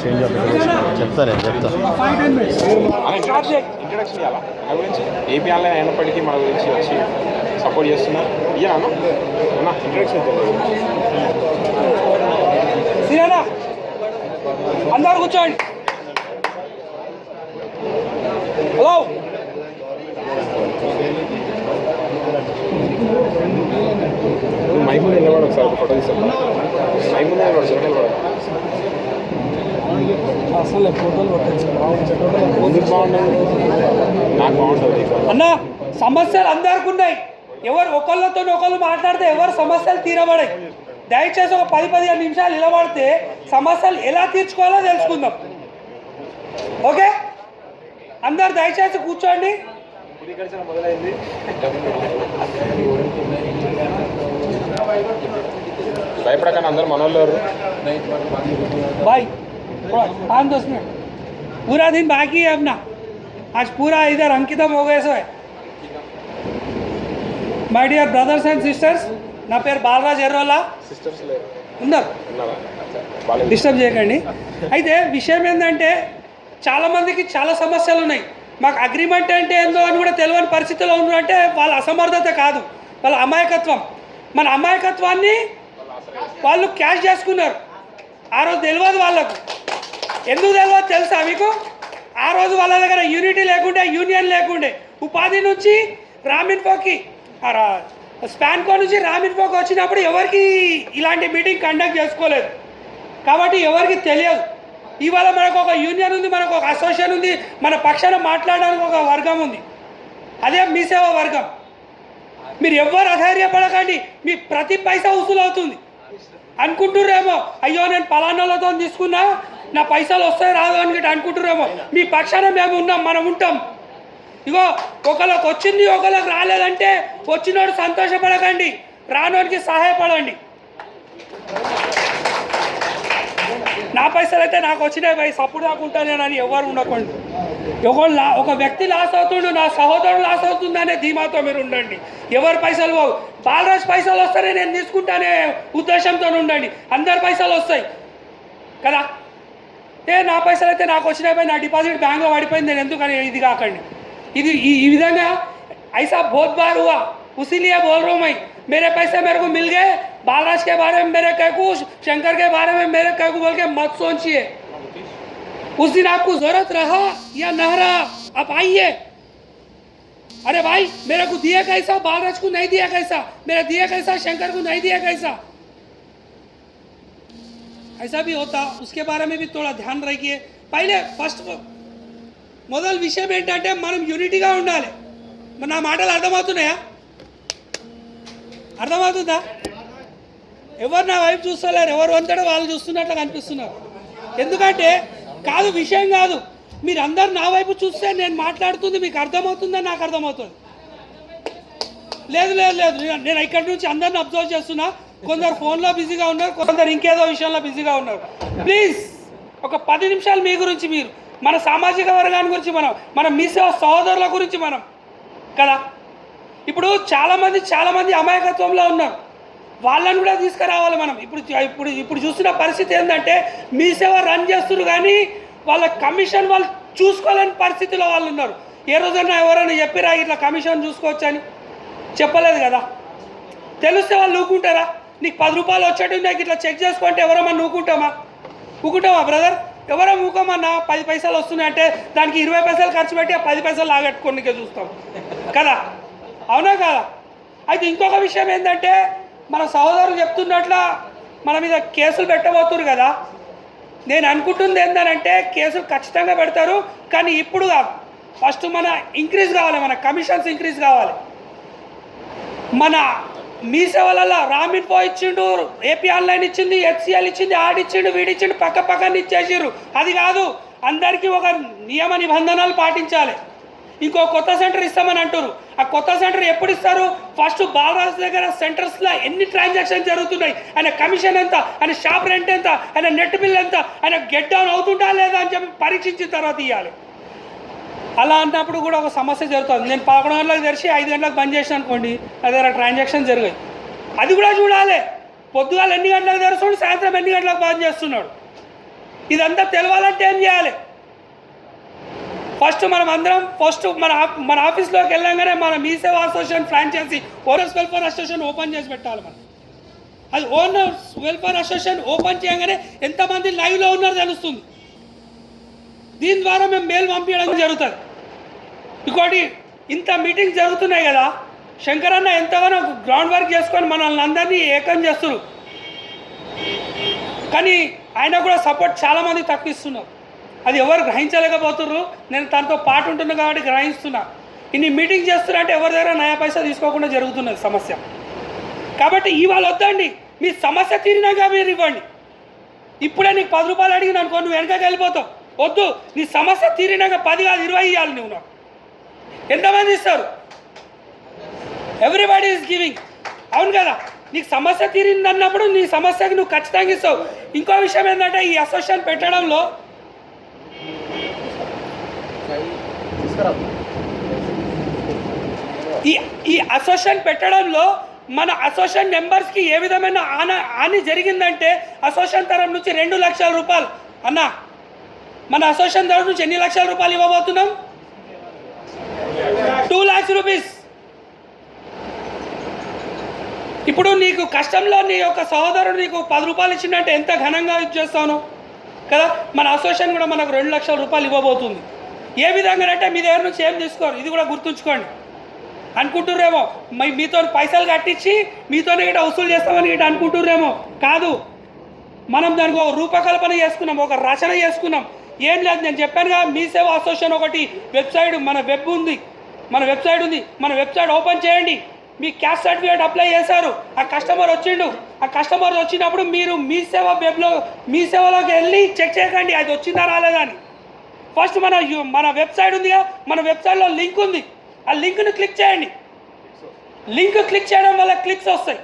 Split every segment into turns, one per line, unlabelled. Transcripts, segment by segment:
Change చెప్తా
introduction ఇవ్వాలా నా గురించి ఏపీ ఆన్లైన్ అయినప్పటికీ మన గురించి వచ్చి సపోర్ట్ చేస్తున్నారు ఇయ్యాను అన్న ఇంట్రడక్షన్
సీనా అందరు కూర్చోండి. హలో
మైక్ ముందు నిలబడు ఒకసారి ఒక ఫోటో తీస్తాను. మైక్ ముందు నిలబడు సార్ నిలబడు.
అసలు ఫోటోలు
ముందుకు బాగుంటుంది నాకు బాగుంటుంది
అన్న. సమస్యలు అందరికి ఉన్నాయి. ఎవరు ఒకళ్ళతో ఒకళ్ళు మాట్లాడితే ఎవరు సమస్యలు తీరబడాయి. దయచేసి ఒక 10-15 నిమిషాలు నిలబడితే సమస్యలు ఎలా తీర్చుకోవాలో తెలుసుకుందాం. ఓకే, అందరు దయచేసి కూర్చోండి.
మొదలైంది భయపడకండి అందరూ మనోళ్ళు.
भाई थोड़ा 5-10 मिनट, पूरा दिन बाकी है अपना. आज पूरा इधर अंकितम हो गए सो है. My dear brothers and sisters, నా పేరు బాలరాజ్ ఎర్రోలా.
సిస్టర్స్
ఉన్నారు, డిస్టర్బ్ చేయకండి. అయితే విషయం ఏంటంటే చాలామందికి చాలా సమస్యలు ఉన్నాయి. మాకు అగ్రిమెంట్ అంటే ఏందో అని కూడా తెలియని పరిస్థితిలో ఉన్నారంటే వాళ్ళ అసమర్థత కాదు, వాళ్ళ అమాయకత్వం. మన అమాయకత్వాన్ని వాళ్ళు క్యాష్ చేసుకున్నారు. ఆ రోజు తెలియదు వాళ్ళకు. ఎందుకు తెలియదు తెలుసా మీకు? ఆ రోజు వాళ్ళ దగ్గర యూనిటీ లేకుండే, యూనియన్ లేకుండే. ఉపాధి నుంచి రామిన్ఫోకి, స్పాన్కో నుంచి రామిన్ఫోకి వచ్చినప్పుడు ఎవరికి ఇలాంటి మీటింగ్ కండక్ట్ చేసుకోలేదు కాబట్టి ఎవరికి తెలియదు. ఇవాళ మనకు ఒక యూనియన్ ఉంది, మనకు ఒక అసోసియేషన్ ఉంది, మన పక్షాన మాట్లాడడానికి ఒక వర్గం ఉంది. అదే మీ సేవ వర్గం. మీరు ఎవ్వరు అధైర్యపడకండి, మీ ప్రతి పైసా వసూలు అవుతుంది. అనుకుంటుర్రేమో అయ్యో నేను పలానాలతో తీసుకున్నా నా పైసలు వస్తాయి రాదు అని అనుకుంటుర్రేమో. మీ పక్షాన మేము ఉన్నాం, మనం ఉంటాం. ఇగో ఒకళ్ళకి వచ్చింది ఒకళ్ళకి రాలేదంటే వచ్చినోడు సంతోషపడకండి, రానోడికి సహాయపడండి. నా పైసలు అయితే నాకు వచ్చినాయి భయ్, సప్పుడు నాకుంటానేనని ఎవరు ఉండకండి. ఒక వ్యక్తి లాస్ అవుతుండు, నా సహోదరుడు లాస్ అవుతుందనే ధీమాతో మీరు ఉండండి. ఎవరి పైసలు పోవు. బాలరాజ్ పైసలు వస్తానే నేను తీసుకుంటానే ఉద్దేశంతో ఉండండి. అందరి పైసలు వస్తాయి కదా. నా పైసలు అయితే నాకు వచ్చినాయి భయ్, నా డిపాజిట్ బ్యాంక్లో పడిపోయింది, నేను ఎందుకని ఇది కాకండి. ఇది ఈ విధంగా ऐसा बहुत बार हुआ, उसीलिए बोल रहा हूँ मैं. मेरे पैसे मेरे को मिल गए, बालराज के बारे में मेरे कह को, शंकर के बारे में मेरे कह को बोल के मत सोचिए. उस दिन आपको जरूरत रहा या न रहा, आप आइए. अरे भाई मेरे को दिया कैसा, बालराज को नहीं दिया कैसा, मेरा दिया कैसा, शंकर को नहीं दिया कैसा, ऐसा भी होता. उसके बारे में भी थोड़ा ध्यान रखिए. पहले फर्स्ट మొదలు విషయం ఏంటంటే మనం యూనిటీగా ఉండాలి. నా మాటలు అర్థమవుతున్నాయా? అర్థమవుతుందా? ఎవరు నా వైపు చూస్తలేరు, ఎవరు అంతటా వాళ్ళు చూస్తున్నట్లు కనిపిస్తున్నారు. ఎందుకంటే కాదు, విషయం కాదు. మీరు అందరు నా వైపు చూస్తే నేను మాట్లాడుతుంది మీకు అర్థమవుతుందని నాకు అర్థమవుతుంది. లేదు లేదు లేదు, నేను ఇక్కడి నుంచి అందరిని అబ్జర్వ్ చేస్తున్నా. కొందరు ఫోన్లో బిజీగా ఉన్నారు, కొందరు ఇంకేదో విషయంలో బిజీగా ఉన్నారు. ప్లీజ్ ఒక 10 నిమిషాలు మీ గురించి, మీరు మన సామాజిక వర్గాన్ని గురించి, మనం మీ సహోదరుల గురించి మనం కదా. ఇప్పుడు చాలామంది అమాయకత్వంలో ఉన్నారు, వాళ్ళని కూడా తీసుకురావాలి మనం. ఇప్పుడు చూస్తున్న పరిస్థితి ఏంటంటే మీ సేవ రన్ చేస్తున్నారు కానీ వాళ్ళ కమిషన్ వాళ్ళు చూసుకోలేని పరిస్థితిలో వాళ్ళు ఉన్నారు. ఏ రోజైనా ఎవరైనా చెప్పిరా ఇట్లా కమిషన్ చూసుకోవచ్చని? చెప్పలేదు కదా. తెలిస్తే వాళ్ళు ఊకుంటారా? నీకు 10 రూపాయలు వచ్చేట్టు నాకు ఇట్లా చెక్ చేసుకుంటే ఎవరమ్మా ఊకుంటామా బ్రదర్? ఎవరో ఊకమన్నా 10 పైసలు వస్తున్నాయంటే దానికి 20 పైసలు ఖర్చు పెట్టి 10 పైసలు లాగట్టుకోనికే చూస్తాం కదా, అవునా కదా? అయితే ఇంకొక విషయం ఏంటంటే మన సహోదరులు చెప్తున్నట్ల మన మీద కేసులు పెట్టబోతున్నారు కదా. నేను అనుకుంటుంది ఏంటంటే కేసులు ఖచ్చితంగా పెడతారు, కానీ ఇప్పుడు కాదు. ఫస్ట్ మన ఇంక్రీజ్ కావాలి, మన కమిషన్స్ ఇంక్రీజ్ కావాలి. మన మీ సేవలలో రామిన్ఫో ఇచ్చిండు, ఏపీ ఆన్లైన్ ఇచ్చింది, హెచ్సిఎల్ ఇచ్చింది, ఆడిచ్చిండు, వీడిచ్చిండు, పక్కన ఇచ్చేసారు. అది కాదు, అందరికీ ఒక నియమ నిబంధనలు పాటించాలి. ఇంకో కొత్త సెంటర్ ఇస్తామని అంటారు. ఆ కొత్త సెంటర్ ఎప్పుడు ఇస్తారు? ఫస్ట్ బాలరాజ్ దగ్గర సెంటర్స్లో ఎన్ని ట్రాన్సాక్షన్ జరుగుతున్నాయి, ఆయన కమిషన్ ఎంత, ఆయన షాప్ రెంట్ ఎంత, ఆయన నెట్ బిల్ ఎంత, ఆయన గెట్ డౌన్ అవుతుంటా లేదా అని చెప్పి పరీక్షించిన తర్వాత ఇవ్వాలి. అలా అన్నప్పుడు కూడా ఒక సమస్య జరుగుతుంది. నేను 11 గంటలకు తెరిచి 5 గంటలకు బంద్ చేసిన అనుకోండి, నా దగ్గర ట్రాన్సాక్షన్ జరిగాయి. అది కూడా చూడాలి. పొద్దుగాల ఎన్ని గంటలకు తెరుస్తున్నాడు, సాయంత్రం ఎన్ని గంటలకు బంద్ చేస్తున్నాడు. ఇదంతా తెలవాలంటే ఏం చేయాలి? ఫస్ట్ మనం అందరం మన ఆఫీస్లోకి వెళ్ళంగానే మన MeeSeva association franchisee owners welfare association open చేసి పెట్టాలి. మనం అది ఓనర్స్ వెల్ఫేర్ అసోసియేషన్ ఓపెన్ చేయగానే ఎంతమంది లైవ్లో ఉన్నారో తెలుస్తుంది. దీని ద్వారా మేము మెయిల్ పంపించడం జరుగుతుంది. ఇంకోటి, ఇంత మీటింగ్స్ జరుగుతున్నాయి కదా, శంకరన్న ఎంతగానో గ్రౌండ్ వర్క్ చేసుకొని మనల్ని అందరినీ ఏకం చేస్తున్నారు. కానీ ఆయన కూడా సపోర్ట్ చాలామంది తక్కువ ఇస్తున్నారు. అది ఎవరు గ్రహించలేకపోతున్నారు. నేను తనతో పాటు ఉంటున్నా కాబట్టి గ్రహిస్తున్నా. ఇన్ని మీటింగ్ చేస్తున్నా అంటే ఎవరి దగ్గర నయా పైసా తీసుకోకుండా జరుగుతున్నది సమస్య. కాబట్టి ఇవాళ వద్దండి, మీ సమస్య తీరినాక మీరు ఇవ్వండి. ఇప్పుడే నీకు 10 రూపాయలు అడిగిన అనుకో, నువ్వు వెనకకి వెళ్ళిపోతావు. వద్దు, నీ సమస్య తీరినాక 10 కాదు 20 ఇవ్వాలి. నువ్వు నాకు ఎంతమంది ఇస్తారు? Everybody is giving. అవును కదా? నీకు సమస్య తీరింది అన్నప్పుడు నీ సమస్యకి నువ్వు ఖచ్చితంగా ఇస్తావు. ఇంకో విషయం ఏంటంటే, ఈ అసోసియేషన్ పెట్టడంలో ఈ అసోసియేషన్ పెట్టడంలో మన అసోసియేషన్ మెంబర్స్కి ఏ విధమైన హాని జరిగిందంటే, అసోసియేషన్ తరఫు నుంచి 2 లక్షల రూపాయలు అన్న, మన అసోసియేషన్ తరఫు నుంచి ఎన్ని లక్షల రూపాయలు ఇవ్వబోతున్నాం? 2 lakhs రూపీస్. ఇప్పుడు నీకు కష్టంలో నీ యొక్క సహోదరుడు నీకు 10 రూపాయలు ఇచ్చిందంటే ఎంత ఘనంగా చేస్తాను కదా. మన అసోసియేషన్ కూడా మనకు 2 లక్షల రూపాయలు ఇవ్వబోతుంది. ఏ విధంగా అంటే మీ దగ్గర నుంచి ఏం తీసుకోరు, ఇది కూడా గుర్తుంచుకోండి. అనుకుంటుర్రేమో మీతో పైసలు కట్టించి మీతోనే గిట్ట వసూలు చేస్తామని గిట్ట అనుకుంటుర్రేమో. కాదు, మనం దానికి ఒక రూపకల్పన చేసుకున్నాం, ఒక రచన చేసుకున్నాం. ఏం లేదు, నేను చెప్పానుగా, మీ సేవ అసోసియేషన్ ఒకటి వెబ్సైట్, మన వెబ్సైట్ ఉంది. మన వెబ్సైట్ ఓపెన్ చేయండి. మీ క్యాస్ట్ సర్టిఫికేట్ అప్లై చేశారు, ఆ కస్టమర్ వచ్చిండు. ఆ కస్టమర్ వచ్చినప్పుడు మీరు మీ సేవలోకి వెళ్ళి చెక్ చేయకండి అది వచ్చిందా రాలేదా అని. ఫస్ట్ మన వెబ్సైట్ ఉందిగా, మన వెబ్సైట్లో లింక్ ఉంది. ఆ లింక్ని క్లిక్ చేయండి. లింక్ క్లిక్ చేయడం వల్ల క్లిక్స్ వస్తాయి.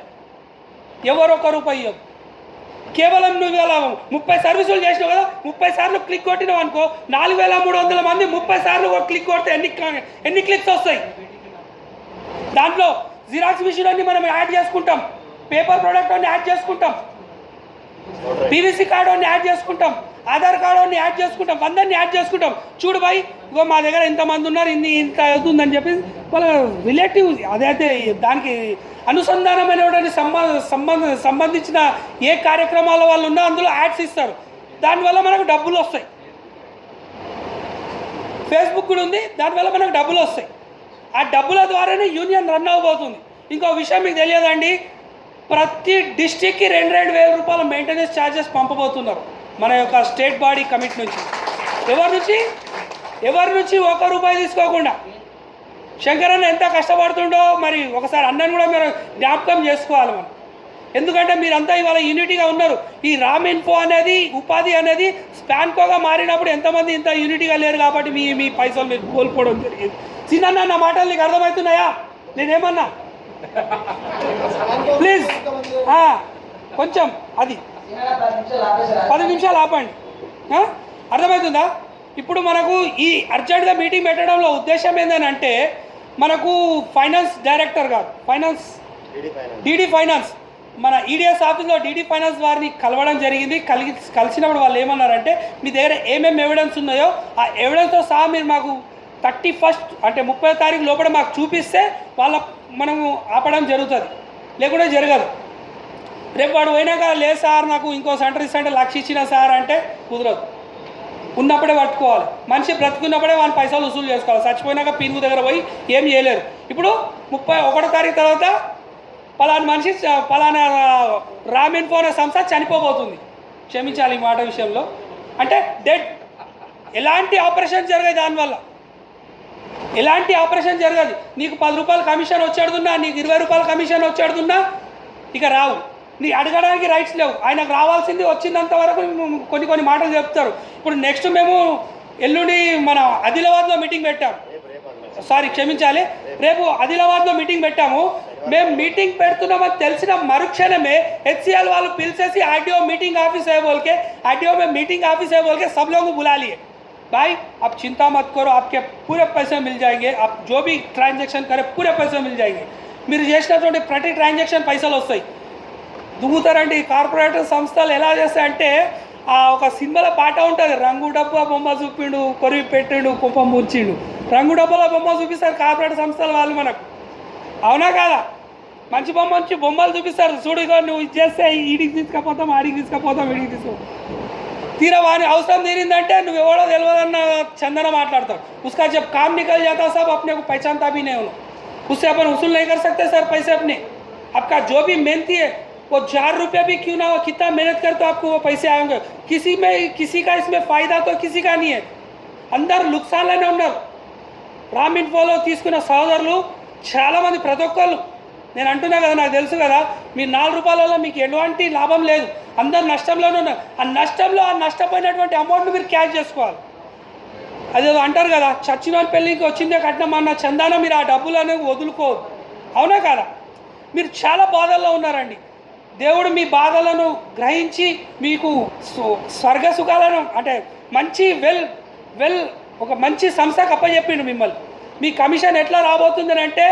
ఎవరు 1 రూపాయి ఇవ్వదు. కేవలం నువ్వు ఇలా 30 సర్వీసులు చేసినావు కదా, 30 సార్లు క్లిక్ కొట్టినావు అనుకో, 4300 మంది 30 సార్లు క్లిక్ కొడితే ఎన్ని క్లిక్స్ వస్తాయి? దాంట్లో జిరాక్స్ మిషన్ అన్ని మనం యాడ్ చేసుకుంటాం, పేపర్ ప్రోడక్ట్ అన్ని యాడ్ చేసుకుంటాం, పీవీసీ కార్డు అన్ని యాడ్ చేసుకుంటాం, ఆధార్ కార్డు అన్ని యాడ్ చేసుకుంటాం, 100ని యాడ్ చేసుకుంటాం. చూడు బాయ్, ఇగో మా దగ్గర ఇంతమంది ఉన్నారు, ఇంత అవుతుందని చెప్పి వాళ్ళ రిలేటివ్ అదైతే దానికి అనుసంధానమైనటువంటి సంబంధించిన ఏ కార్యక్రమాల వాళ్ళు ఉన్నా అందులో యాడ్స్ ఇస్తారు. దానివల్ల మనకు డబ్బులు వస్తాయి. ఫేస్బుక్ కూడా ఉంది, దానివల్ల మనకు డబ్బులు వస్తాయి. ఆ డబ్బుల ద్వారానే యూనియన్ రన్ అవ్వబోతుంది. ఇంకో విషయం మీకు తెలియదండి, ప్రతి డిస్టిక్కి 2,000 రూపాయల మెయింటెనెన్స్ ఛార్జెస్ పంపబోతున్నారు మన యొక్క స్టేట్ బాడీ కమిటీ నుంచి. ఎవరి నుంచి 1 రూపాయి తీసుకోకుండా. శంకరన్న ఎంత కష్టపడుతుండో మరి ఒకసారి అన్నను కూడా మీరు జ్ఞాపకం చేసుకోవాలి మనం. ఎందుకంటే మీరంతా ఇవాళ యూనిటీగా ఉన్నారు. ఈ రామ్ ఇన్ఫో అనేది, ఉపాధి అనేది స్పాన్కోగా మారినప్పుడు ఎంతమంది ఇంత యూనిటీగా లేరు కాబట్టి మీ పైసలు మీరు కోల్పోవడం జరిగింది. చిన్న నా మాటలు నీకు అర్థమవుతున్నాయా? నేనేమన్నా ప్లీజ్ కొంచెం అది 10 నిమిషాలు ఆపండి. అర్థమవుతుందా? ఇప్పుడు మనకు ఈ అర్జెంట్గా మీటింగ్ పెట్టడంలో ఉద్దేశం ఏంటంటే, మనకు ఫైనాన్స్ డైరెక్టర్ గారు, డీడీ ఫైనాన్స్, మన ఈడిఎస్ ఆఫీస్లో డీడీ ఫైనాన్స్ వారిని కలవడం జరిగింది. కలిసినప్పుడు వాళ్ళు ఏమన్నారంటే, మీ దగ్గర ఏమేమి ఎవిడెన్స్ ఉన్నాయో ఆ ఎవిడెన్స్తో సహా మీరు మాకు 31st అంటే 30వ తారీఖు లోపల మాకు చూపిస్తే మనము ఆపడం జరుగుతుంది, లేకుంటే జరగదు. రేపు వాడు పోయినాక లేదు సార్ నాకు ఇంకో సెంటర్ ఇస్తుంటే 1,00,000 ఇచ్చిన సార్ అంటే కుదరదు. ఉన్నప్పుడే పట్టుకోవాలి. మనిషి బ్రతుకున్నప్పుడే వాళ్ళ పైసలు వసూలు చేసుకోవాలి. చచ్చిపోయినాక పీనుగు దగ్గర పోయి ఏం చేయలేరు. ఇప్పుడు 31వ తారీఖు తర్వాత పలానా రామ్ ఇన్ఫో అనే సంస్థ చనిపోబోతుంది. క్షమించాలి ఈ మాట విషయంలో. అంటే డెడ్. ఎలాంటి ఆపరేషన్ జరగదు దానివల్ల, ఎలాంటి ఆపరేషన్ జరగదు. నీకు 10 రూపాయల కమిషన్ వచ్చేడుతున్నా, నీకు 20 రూపాయల కమిషన్ వచ్చేడుతున్నా ఇక రావు. నీ అడగడానికి రైట్స్ లేవు. ఆయనకు రావాల్సింది వచ్చినంత వరకు కొన్ని మాటలు చెప్తారు. ఇప్పుడు నెక్స్ట్ మేము ఎల్లుండి మన ఆదిలాబాద్లో మీటింగ్ పెట్టాం. క్షమించాలి, రేపు ఆదిలాబాద్లో మీటింగ్ పెట్టాము. మేము మీటింగ్ పెడుతున్నామని తెలిసిన మరుక్షణమే HCL వాళ్ళు పిలిచేసి आरटीओ मीटिंग ऑफिस है बोल के, आरटीओ में मीटिंग ऑफिस है बोल के सब लोगों को बुला लिए. भाई आप चिंता मत करो, आपके पूरे पैसे मिल जाएंगे. आप जो भी ट्रांजैक्शन करें पूरे पैसे मिल जाएंगे. మీరు చేసినటువంటి ప్రతి ట్రాన్సాక్షన్ పైసలు వస్తాయి. దుమ్ముతారండి. కార్పొరేట్ సంస్థలు ఎలా చేస్తాయంటే ఒక సినిమాలో పాట ఉంటుంది, రంగు డబ్బా బొమ్మ చూపిండు కొరివి పెట్టిండు కుంపం ముంచిండు. రంగు డబ్బాల బొమ్మ చూపిస్తారు కార్పొరేట్ సంస్థల వాళ్ళు మనకు, అవునా కాదా? మంచి బొమ్మ మంచి బొమ్మలు చూపిస్తారు, చూడు ఇగో నువ్వు ఇది చేస్తే ఈడికి తీసుకపోతాం, ఆడికి తీసుకపోతాం, ఈడికి తీసుకో. తీరా వాని అవసరం తీరిందంటే నువ్వు ఎవడో తెలియదన్న చందన మాట్లాడతావు. उसका जब काम निकल जाता सब अपने को पहचानता भी नहीं, उससे अपन वसूल नहीं कर सकते सर पैसे अपने. आपका जो भी मेहनती है वो 4 रुपये भी क्यों ना हो, कितना मेहनत कर तो आपको वो पैसे आएंगे. किसी का इसमें फ़ायदा तो किसी का नहीं है. అందరు లుక్సాన్లోనే ఉన్నారు. రామ్ ఇన్ఫోలో తీసుకున్న సోదరులు చాలామంది, ప్రతి ఒక్కళ్ళు నేను అంటున్నా కదా, నాకు తెలుసు కదా, మీరు 4 రూపాయలలో మీకు ఎటువంటి లాభం లేదు, అందరు నష్టంలోనే ఉన్నారు. ఆ నష్టంలో ఆ నష్టపోయినటువంటి అమౌంట్ని మీరు క్యాష్ చేసుకోవాలి. అదేదో అంటారు కదా, చచ్చిన పెళ్ళికి వచ్చిందే కట్నం అన్న చందాన మీరు ఆ డబ్బులు అనేవి వదులుకోవద్దు, అవునా కదా? మీరు చాలా బాధల్లో ఉన్నారండి. దేవుడు మీ బాధలను గ్రహించి మీకు స్వర్గ సుఖాలను అంటే మంచి వెల్ ఒక మంచి సంస్థకు అప్పచెప్పిండు మిమ్మల్ని. మీ కమిషన్ ఎట్లా రాబోతుందని అంటే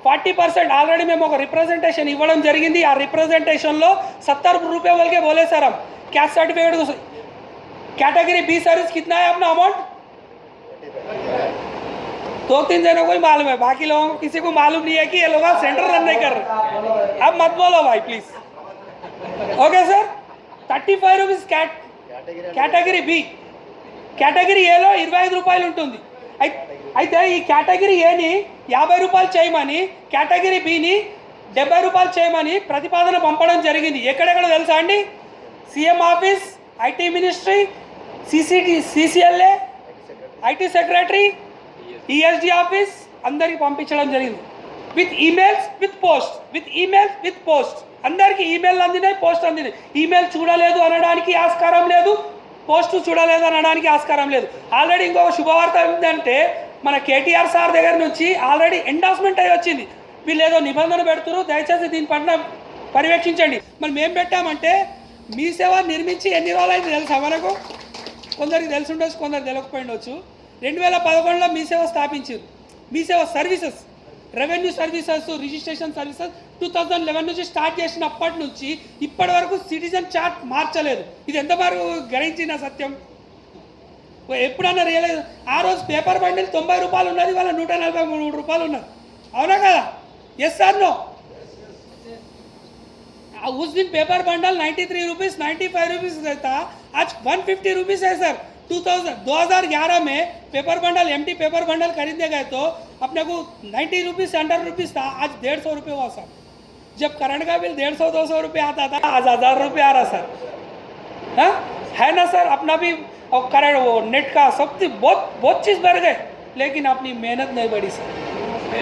40% ఆల్రెడీ మేము ఒక రిప్రజెంటేషన్ ఇవ్వడం జరిగింది. ఆ రిప్రజెంటేషన్లో 70 रुपये बोल के बोले सर हम caste certificate category B service कितना है अपना अमाउंट? 2-3 जनों को ही मालूम है, बाकी लोगों को किसी को मालूम नहीं है कि ये लोग सेंटर रन नहीं कर रहे. अब मत बोलो भाई please. Okay sir, 35 rupees category B. Category ఏలో 25 రూపాయలు ఉంటుంది. అయితే ఈ కేటగిరీ ఏని 50 రూపాయలు చేయమని, కేటగిరీ బిని 70 రూపాయలు చేయమని ప్రతిపాదన పంపడం జరిగింది. ఎక్కడెక్కడ తెలుసా అండి? CM office, IT ministry, CCLA, IT secretary, ESD office అందరికి పంపించడం జరిగింది. విత్ ఈమెయిల్స్ విత్ పోస్ట్ అందరికీ ఈమెయిల్ అందినాయి, పోస్ట్ అందినాయి. ఈమెయిల్ చూడలేదు అనడానికి ఆస్కారం లేదు, పోస్ట్ చూడలేదు అనడానికి ఆస్కారం లేదు. ఆల్రెడీ ఇంకొక శుభవార్త ఏంటంటే మన కేటీఆర్ సార్ దగ్గర నుంచి ఆల్రెడీ ఎండార్స్మెంట్ అయ్యి వచ్చింది. వీళ్ళు ఏదో నిబంధన పెడుతున్నారు, దయచేసి దీని పట్ల పర్యవేక్షించండి. మరి మేము పెట్టామంటే మీ సేవ నిర్మించి ఎన్ని రోజులు అయింది తెలుసా మనకు? కొందరికి తెలిసి ఉండొచ్చు, కొందరు తెలియకపోయిండొచ్చు. 2011లో మీ సేవ స్థాపించారు. మీ సేవ services, revenue services, registration services 2011 నుంచి స్టార్ట్ చేసినప్పటి నుంచి ఇప్పటి వరకు సిటిజన్ చార్ట్ మార్చలేదు. ఇది ఎంతవరకు గ్రహించిన సత్యం? ఎప్పుడన్నా రియలైజ్? ఆ రోజు పేపర్ బండిల్ 90 రూపాయలు ఉన్నది, వాళ్ళ 143 రూపాయలు ఉన్నది, అవునా కదా? Yes sir no? उस दिन पेपर बंडल 93 रुपीज़ 95 रुपीज़ रहता, आज 150 रुपीज़ है सर. 2011 में paper bundle empty paper bundle खरीदे गए तो अपने को 90 रुपीज़ 100 रुपीज़ था, आज 150 रुपये हुआ सर. जब करंट का बिल 150-200 रुपये आता था, आज 1000 रुपये आ रहा सर. हाँ है ना सर? अपना भी और करंट वो नेट का सब बहुत चीज़ बढ़ गए, लेकिन अपनी मेहनत नहीं बढ़ी सर.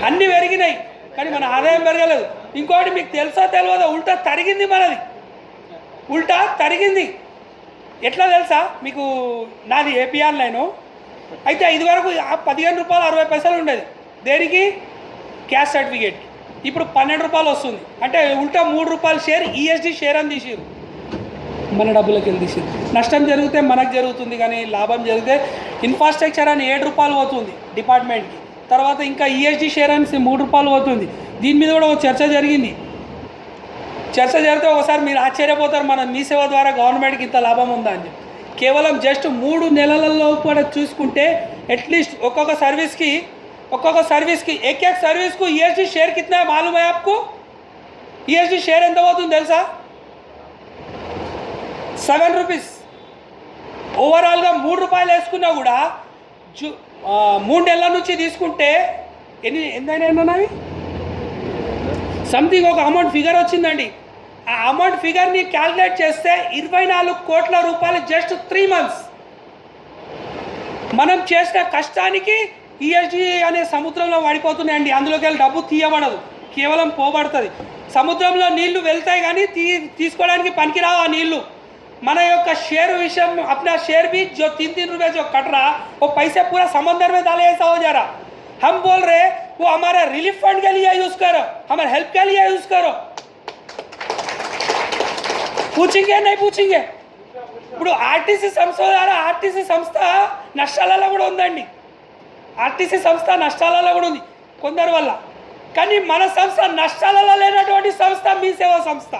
అన్నీ పెరిగినాయి కానీ మన ఆదాయం పెరగలేదు. ఇంకోటి మీకు తెలుసా తెలియదా, ఉల్టా తరిగింది మనది, ఉల్టా తరిగింది. ఎట్లా తెలుసా మీకు? నాది ఏపీ ఆన్లైను. అయితే ఇదివరకు 15 రూపాయలు 60 పైసలు ఉండేది, దేనికి? Cash certificate. ఇప్పుడు 12 రూపాయలు వస్తుంది. అంటే ఉల్టా 3 రూపాయల షేర్ ఈఎస్డి షేర్ అని తీసిరు, మన డబ్బులకి వెళ్ళి తీసిరు. నష్టం జరిగితే మనకు జరుగుతుంది, కానీ లాభం జరిగితే ఇన్ఫ్రాస్ట్రక్చర్ అని 7 రూపాయలు పోతుంది డిపార్ట్మెంట్కి. తర్వాత ఇంకా ఈఎస్డి షేర్ అని 3 రూపాయలు పోతుంది. దీని మీద కూడా ఒక చర్చ జరిగింది. చర్చ జరిగితే ఒకసారి మీరు ఆశ్చర్యపోతారు, మన మీ సేవ ద్వారా గవర్నమెంట్కి ఇంత లాభం ఉందా అని చెప్పి. కేవలం జస్ట్ 3 నెలలలో కూడా చూసుకుంటే అట్లీస్ట్ ఒక్కొక్క సర్వీస్కి एक सर्विस को ఈఎస్డి షేర్ कितना है मालूम है आपको? ఈఎస్డి షేర్ ఎంత పోతుంది తెలుసా? 7 రూపీస్. ఓవరాల్గా 3 రూపాయలు వేసుకున్నా కూడా 3 నెలల నుంచి తీసుకుంటే ఎంతైనా సంథింగ్ ఒక అమౌంట్ ఫిగర్ వచ్చిందండి. ఆ అమౌంట్ ఫిగర్ని క్యాల్కులేట్ చేస్తే 24 కోట్ల రూపాయలు జస్ట్ 3 months. మనం చేసిన కష్టానికి ఈఎస్డి అనే సముద్రంలో పడిపోతున్నాయండి. అందులోకి వెళ్ళి డబ్బు తీయబడదు, కేవలం పోబడుతుంది. సముద్రంలో నీళ్లు వెళ్తాయి కానీ తీసుకోవడానికి పనికిరావు ఆ నీళ్లు. మన యొక్క షేర్ విషయం, अपना शेयर भी जो 3-3 रुपये जो कट रहा, वो पैसे पूरा समंदर में डाले ऐसा हो जा रहा. हम बोल रहे वो हमारा रिलीफ फंड के लिए यूज़ करो, हमारे हेल्प के लिए यूज़ करो. पूछेंगे नहीं पूछेंगे? ఇప్పుడు ఆర్టీసీ సంస్థ ద్వారా, ఆర్టీసీ సంస్థ నష్టాలలో కూడా ఉందండి. ఆర్టీసీ సంస్థ నష్టాలలో కూడా ఉంది కొందరి వల్ల. కానీ మన సంస్థ నష్టాలలో లేనటువంటి సంస్థ మీ సేవా సంస్థ.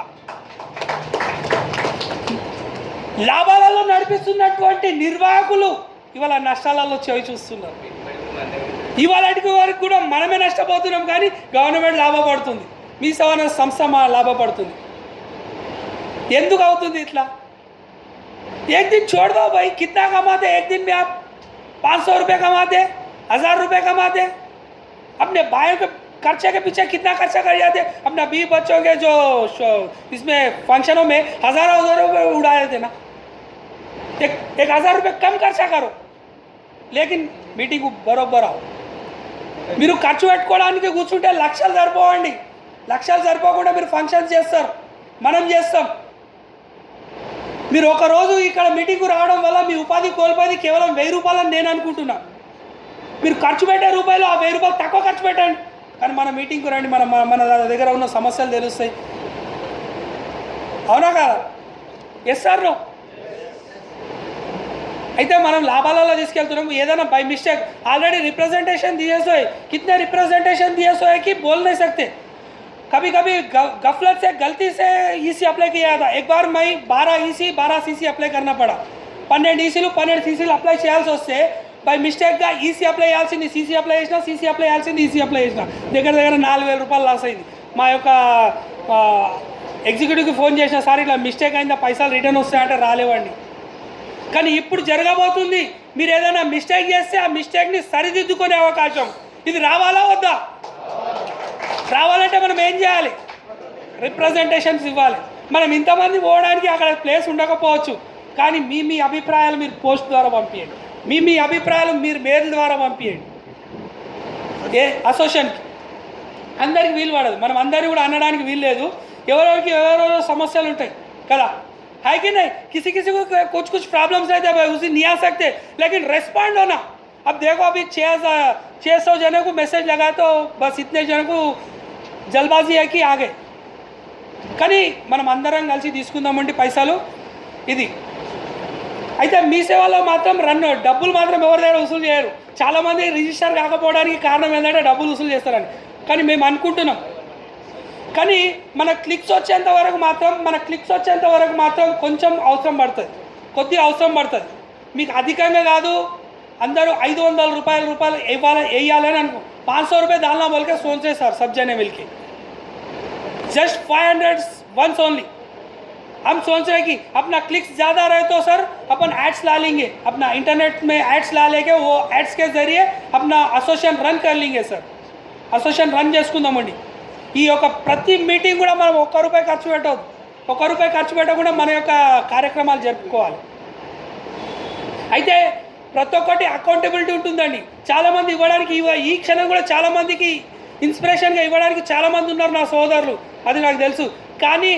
లాభాలలో నడిపిస్తున్నటువంటి నిర్వాహకులు ఇవాళ నష్టాలలో చేయి చూస్తున్నారు. ఇవాళకి వరకు కూడా మనమే నష్టపోతున్నాం, కానీ గవర్నమెంట్ లాభపడుతుంది, మీ సమాన సంస్థ మా లాభపడుతుంది. ఎందుకు అవుతుంది ఇట్లా? एक दिन छोड़ दो भाई, कितना कमाते एक दिन में आप? 500 रुपये कमाते, 1000 रुपये कमाते, अपने भाइयों के खर्चे के पीछे कितना खर्चा कर जाते? अपना 20 बच्चों के जो इसमें फंक्शनों में हज़ारों रुपये उड़ा देते ना. एक 1000 रुपये कम खर्चा करो, लेकिन మీటింగ్ బరోబర్ అవు. మీరు ఖర్చు పెట్టుకోవడానికి కూర్చుంటే లక్షలు సరిపోవండి, లక్షలు సరిపోకుండా మీరు ఫంక్షన్స్ చేస్తారు, మనం చేస్తాం. మీరు ఒకరోజు ఇక్కడ మీటింగ్కు రావడం వల్ల మీ ఉపాధి కోల్పోయింది కేవలం 1000 రూపాయలని నేను అనుకుంటున్నా. మీరు ఖర్చు పెట్టే రూపాయలు ఆ 1000 రూపాయలు తక్కువ ఖర్చు పెట్టండి, కానీ మన మీటింగ్కు రండి, మన దగ్గర ఉన్న సమస్యలు తెలుస్తాయి. అవునా కదా? Yes sir no? అయితే మనం లాభాలలో తీసుకెళ్తున్నాము. ఏదైనా బై मिस्टेक ऑलरेडी रिप्रेजेंटेशन दिए सो है, कितने रिप्रेजेंटेशन दिए सो है कि बोल नहीं सकते. कभी कभी गफलत से गलती से ईसी अप्लाई किया था. एक बार मैं 12 ईसी 12 सीसी అప్లై करना पड़ा. 12 ఈసీలు 12 सीसीలు అప్లై చేయాల్సి వస్తే బై మిస్టేక్గా ఈసీ అప్లై చేయాల్సింది సీసీ అప్లై చేసిన, సీసీ అప్లై చేయాల్సింది ఈసీ అప్లై చేసిన. దగ్గర 4000 రూపాయలు లాస్ అయింది. మా యొక్క ఎగ్జిక్యూటివ్కి ఫోన్ చేసిన, సార్ ఇట్లా మిస్టేక్ అయిందా, పైసలు రిటర్న్ వస్తాయంటే రాలేవండి. కానీ ఇప్పుడు జరగబోతుంది, మీరు ఏదైనా మిస్టేక్ చేస్తే ఆ మిస్టేక్ని సరిదిద్దుకునే అవకాశం. ఇది రావాలా వద్దా? రావాలంటే మనం ఏం చేయాలి? రిప్రజెంటేషన్స్ ఇవ్వాలి. మనం ఇంతమంది పోవడానికి అక్కడ ప్లేస్ ఉండకపోవచ్చు, కానీ మీ అభిప్రాయాలు మీరు పోస్ట్ ద్వారా పంపించండి, మీ అభిప్రాయాలు మీరు మెయిల్ ద్వారా పంపించండి. అసోసియేషన్కి అందరికి వీలు పడదు, మనం అందరినీ కూడా అనడానికి వీలు లేదు. ఎవరెవరో సమస్యలు ఉంటాయి కదా, है कि नहीं? किसी को कुछ प्रॉब्लम्स रहते हैं, उसे नहीं आ सकते, लेकिन रेस्पॉन्ड होना. अब देखो अभी 600 जनों को मैसेज लगा तो बस इतने जनों को जल्दबाजी है कि आगे. కానీ మనం అందరం కలిసి తీసుకుందామండి పైసలు. ఇది అయితే మీ సేవలో మాత్రం డబ్బులు మాత్రం ఎవరి దగ్గర వసూలు చేయరు. చాలామంది రిజిస్టర్ కాకపోవడానికి కారణం ఏంటంటే డబ్బులు వసూలు చేస్తారని. కానీ మేము అనుకుంటున్నాం, కానీ మన క్లిక్స్ వచ్చేంత వరకు మాత్రం కొంచెం అవసరం పడుతుంది, కొద్దిగా అవసరం పడుతుంది. మీకు అధికంగా కాదు, అందరూ 500 రూపాయలు వేయాలని అనుకో. 500 रुपये डालना बोल के सोच रहे सर, सब जने मिल के जस्ट 500 वंस ओनली. हम सोच रहे कि अपना क्लिक्स ज़्यादा रहे तो सर अपन एड्स ला लेंगे, अपना इंटरनेट में एड्स ला लेंगे, वो एड्स के ज़रिए अपना एसोसिएशन रन कर लेंगे सर. एसोसिएशन रन చేసుకుందామండి. ఈ యొక్క ప్రతి మీటింగ్ కూడా మనం ₹1 ఖర్చు పెట్టవద్దు. ₹1 ఖర్చు పెట్టకుండా మన యొక్క కార్యక్రమాలు జరుపుకోవాలి. అయితే ప్రతి ఒక్కటి అకౌంటబిలిటీ ఉంటుందండి. చాలామంది ఇవ్వడానికి ఈ క్షణం కూడా చాలామందికి ఇన్స్పిరేషన్గా ఇవ్వడానికి చాలామంది ఉన్నారు నా సోదరులు, అది నాకు తెలుసు. కానీ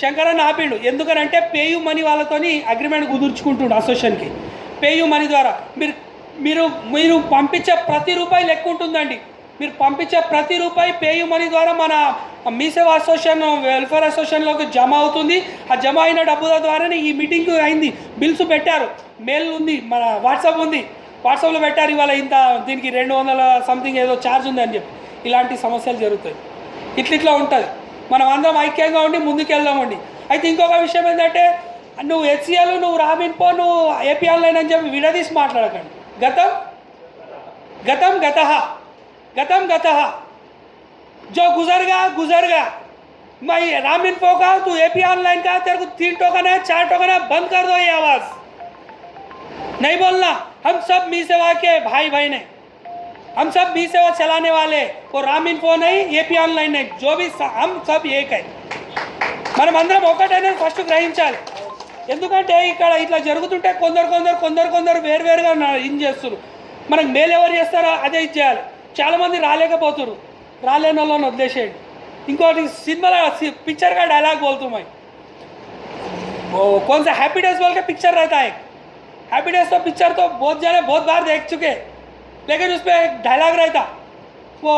శంకరన్న ఆపిండు. ఎందుకనంటే పేయూ మనీ వాళ్ళతోని అగ్రిమెంట్ కుదుర్చుకుంటుండు అసోసియేషన్కి. పేయూ మనీ ద్వారా మీరు పంపించే ప్రతి రూపాయి లెక్క ఉంటుందండి. మీరు పంపించే ప్రతి రూపాయి పేయూ మనీ ద్వారా మన మీ సేవా అసోసియేషన్ వెల్ఫేర్ అసోసియేషన్లోకి జమ అవుతుంది. ఆ జమ అయిన డబ్బుల ద్వారానే ఈ మీటింగ్ అయింది. బిల్స్ పెట్టారు, మెయిల్ ఉంది, మన వాట్సాప్ ఉంది, వాట్సాప్లో పెట్టారు ఇవాళ ఇంత దీనికి 200 సంథింగ్ ఏదో ఛార్జ్ ఉంది అని చెప్పి. ఇలాంటి సమస్యలు జరుగుతాయి. ఇట్లా ఉంటుంది. మనం అందరం ఐక్యంగా ఉండి ముందుకెళ్దామండి. అయితే ఇంకొక విషయం ఏంటంటే, నువ్వు హెచ్సిఎల్, నువ్వు రామిన్పో, నువ్వు ఏపీ ఆన్లైన్ అని చెప్పి విడదీసి మాట్లాడకండి. गतम गतः जो गुजर गया. मैं रामिन्फो का, तू एपी ऑनलाइन का, तेरे को 3 टोकन है, 4 टोकन है, बंद कर दो ये आवाज़. नहीं बोलना. हम सब मी सेवा के भाई ने, हम सब मी सेवा चलाने वाले. वो रामिन्फो नहीं, एपी ऑनलाइन नहीं, जो भी हम सब एक है. మనం అందరం ఒకటేనే ఫస్ట్ గ్రహించాలి. ఎందుకంటే ఇక్కడ ఇట్లా జరుగుతుంటే కొందరు వేరువేరుగా ఇన్ చేస్తారు. మనకు మేలు ఎవరు చేస్తారో అదే ఇది చేయాలి. చాలామంది రాలేకపోతున్నారు, రాలేని వాళ్ళని వదిలేసేయండి. ఇంకోటి సినిమాలో पिक्चर का डायलॉग बोलता हूँ मैं, वो कौन सा हैप्पी डेज बोल के पिक्चर रहता है. हैप्पी डेज तो पिक्चर तो बहुत जने बहुत बार देख चुके, लेकिन उस पर एक डायलॉग रहता. वो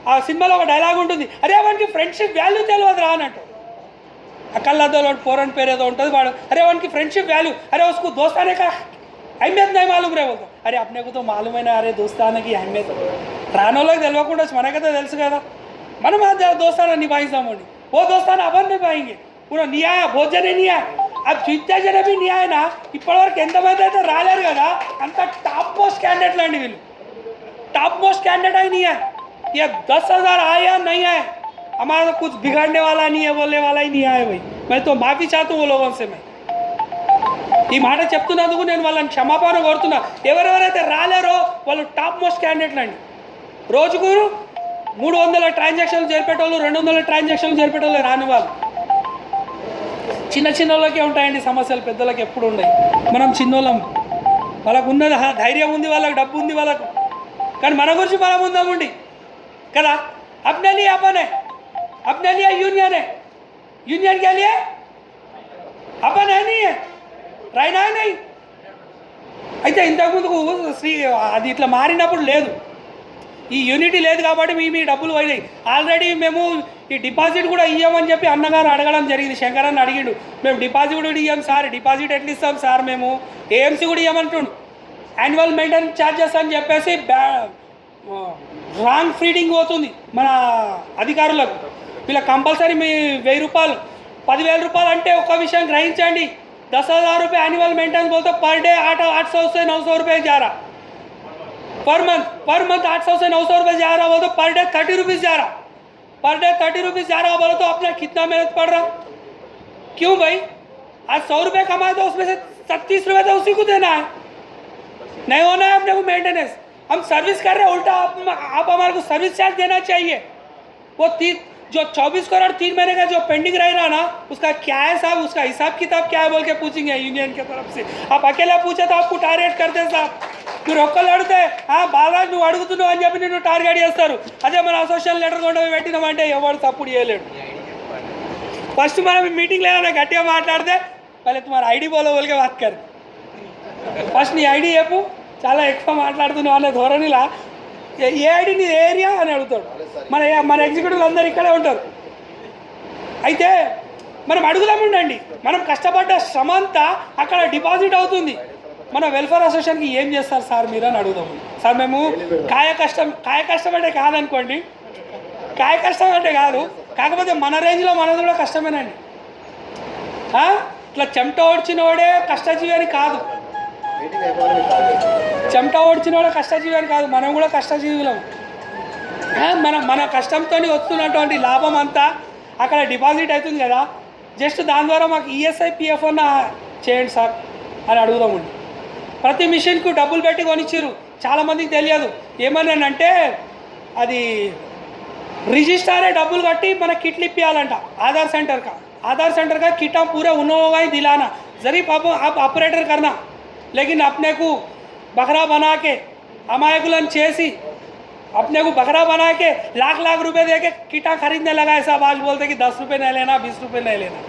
ఆ సినిమాలో ఒక డైలాగ్ ఉంటుంది, అరే వానికి ఫ్రెండ్షిప్ వాల్యూ తెలియదు రా అన్నట్టు. అక్కల్లాదో పోరన్ పేరు ఏదో ఉంటుంది, వాడు అరే వానికి ఫ్రెండ్షిప్ వాల్యూ, అరే उसको दोस्ताने का अहमियत नहीं मालूम रे बोलता. अरे अपने को तो मालूम है ना, अरे दोस्ताने की अहमियत రానోళ్ళకి తెలియకుండా మనకైతే తెలుసు కదా. మనం ఆ దోస్తానా నిభాయిస్తామండి. वो दोस्ताना अपन निभाएंगे. पूरा नहीं आया, बहुत जने नहीं आया. अब విద్యాజన भी नहीं आया ना ఇప్పటివరకు ఎంతమంది అయితే రాలేరు కదా అంత టాప్ మోస్ట్ कैंडिडेट లాంటి వీళ్ళు टॉप मोस्ट कैंडिडेट ही नहीं है ये 10,000 आए या नहीं आए हमारा तो कुछ बिगाड़ने वाला नहीं है बोलने वाला ही नहीं आया भाई मैं तो माफ़ी चाहता हूँ वो लोगों से मैं ఈ మాట చెప్తున్నందుకు నేను వాళ్ళని క్షమాపణ కోరుతున్నా ఎవరెవరైతే రాలేరో వాళ్ళు టాప్ మోస్ట్ క్యాండిడేట్లు అండి రోజుకు 300 ట్రాన్సాక్షన్లు జరిపేటోళ్ళు 200 ట్రాన్సాక్షన్లు జరిపేటోళ్ళు రాని వాళ్ళు చిన్న చిన్న వాళ్ళకే ఉంటాయండి సమస్యలు పెద్దలకు ఎప్పుడు ఉన్నాయి మనం చిన్నోళ్ళం వాళ్ళకు ఉన్నది ధైర్యం ఉంది వాళ్ళకి డబ్బు ఉంది వాళ్ళకు కానీ మన గురించి మనం ఉందామండి కదా अपने लिए अपन है अपने लिए यूनियन है यूनियन के लिए अपन है नहीं है राइना है नहीं అయితే ఇంతకుముందుకు శ్రీ అది ఇట్లా మారినప్పుడు లేదు ఈ యూనిటీ లేదు కాబట్టి మీ డబ్బులు పోయినాయి ఆల్రెడీ మేము ఈ డిపాజిట్ కూడా ఇవ్వమని చెప్పి అన్నగారు అడగడం జరిగింది శంకరన్న అడిగిండు మేము డిపాజిట్ కూడా ఇవ్వం సార్ డిపాజిట్ ఎట్లా ఇస్తాం సార్ మేము ఏఎంసీ కూడా ఇవ్వమంటుండు యాన్యువల్ మెయింటెనెన్స్ ఛార్జెస్ అని చెప్పేసి రాంగ్ ఫీడింగ్ పోతుంది మన అధికారులకు వీళ్ళ కంపల్సరీ మీ 1000 రూపాయలు 10,000 రూపాయలు అంటే ఒక విషయం గ్రహించండి 10,000 रुपये एनुअल मेंटेनेंस बोलते पर डे 800 से 900 रुपये जा रहा पर मंथ 800 से 900 रुपये जा रहा बोलते पर डे 30 रुपीज़ जा रहा पर डे 30 रुपीज़ जा रहा बोलो तो अपना कितना मेहनत पड़ रहा क्यों भाई आज 100 रुपये कमाए तो उसमें से 37 रुपये तो उसी को देना है नहीं होना है अपने को मेंटेनेंस हम सर्विस कर रहे हैं उल्टा आप हमारे को सर्विस चार्ज देना चाहिए वो जो 24 करोड़ 3 महीने का जो पेंडिंग रह रहा ना उसका क्या है साहब उसका हिसाब किताब क्या है बोल के पूछेंगे यूनियन की तरफ से आप अकेला पूछे तो आपको टारगेट करते साहब మీరు ఒక్కళ్ళు అడిగితే బాలరాజు నువ్వు అడుగుతున్నావు అని చెప్పి నిన్ను టార్గెట్ చేస్తారు అదే మన అసోసియేషన్ లెటర్ కొండ పెట్టినామంటే ఎవరు సపోర్ట్ చేయలేడు ఫస్ట్ మనం మీటింగ్ లేదన్నా గట్టిగా మాట్లాడితే పहले तुम्हारा ఐడి बोलो बोल के बात कर ఫస్ట్ నీ ఐడి చెప్పు చాలా ఎక్కువ మాట్లాడుతున్నావు అనే ధోరణిలా ఏ ఐడి నీ ఏరియా అని అడుగుతాడు మన ఎగ్జిక్యూటివ్లు అందరు ఇక్కడే ఉంటారు అయితే మనం అడుగుదామండి మనం కష్టపడ్డ శ్రమ అంతా అక్కడ డిపాజిట్ అవుతుంది మన వెల్ఫేర్ అసోసియేషన్కి ఏం చేస్తారు సార్ మీరు అని అడుగుదాము సార్ మేము కాయ కష్టం అంటే కాదనుకోండి కాయ కష్టం అంటే కాదు కాకపోతే మన రేంజ్లో మనది కూడా కష్టమేనండి ఇట్లా చెమట ఓడ్చినోడే కష్టజీవి అని కాదు చెమట ఓడ్చినోడే కష్టజీవి అని కాదు మనం కూడా కష్టజీవులం మన కష్టంతో వస్తున్నటువంటి లాభం అంతా అక్కడ డిపాజిట్ అవుతుంది కదా జస్ట్ దాని ద్వారా మాకు ఈఎస్ఐ పిఎఫ్ అన్న చేయండి సార్ అని అడుగుదామండి ప్రతి మిషన్కు డబ్బులు పెట్టి కొనిచ్చారు చాలామందికి తెలియదు ఏమని అంటే అది రిజిస్టారే డబ్బులు కట్టి మన కిట్లు ఇప్పించాలంట आधार सेंटर का किट हम पूरे उन लोगों का ही दिलाना जरीफ आप ऑपरेटर करना लेकिन अपने को बकरा बना के अमायकुलन चेसी अपने को बकरा बना के लाख रुपए दे के किटा खरीदने लगा ऐसा आज बोलते कि 10 रुपये नहीं लेना 20 रुपये नहीं लेना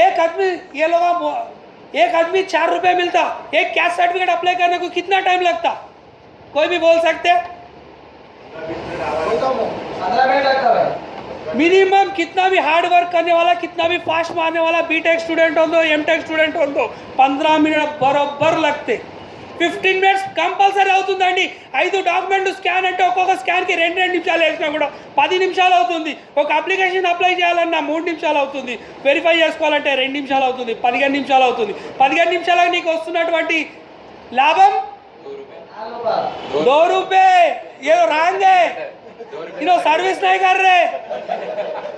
एक आदमी ये लोग एक आदमी 4 रुपये मिलता एक कैस्ट सर्टिफिकेट अप्लाई करने को कितना टाइम लगता कोई भी बोल सकते मिनिमम कितना भी हार्ड वर्क करने वाला कितना भी फास्ट मारने वाला बीटेक स्टूडेंट हो दो एमटेक स्टूडेंट हो दो 15 मिनट बरोबर लगते 15 మినిట్స్ కంపల్సరీ అవుతుందండి 5 డాక్యుమెంట్ స్కాన్ అంటే ఒక్కొక్క స్కాన్కి 2 నిమిషాలు వేసినా కూడా 10 నిమిషాలు అవుతుంది ఒక అప్లికేషన్ అప్లై చేయాలన్నా 3 నిమిషాలు అవుతుంది వెరిఫై చేసుకోవాలంటే 2 నిమిషాలు అవుతుంది 15 నిమిషాలు అవుతుంది 15 నిమిషాలకు నీకు వస్తున్నటువంటి లాభం 2 रुपये ये रॉन्ग है इन्हों सर्विस नहीं कर रहे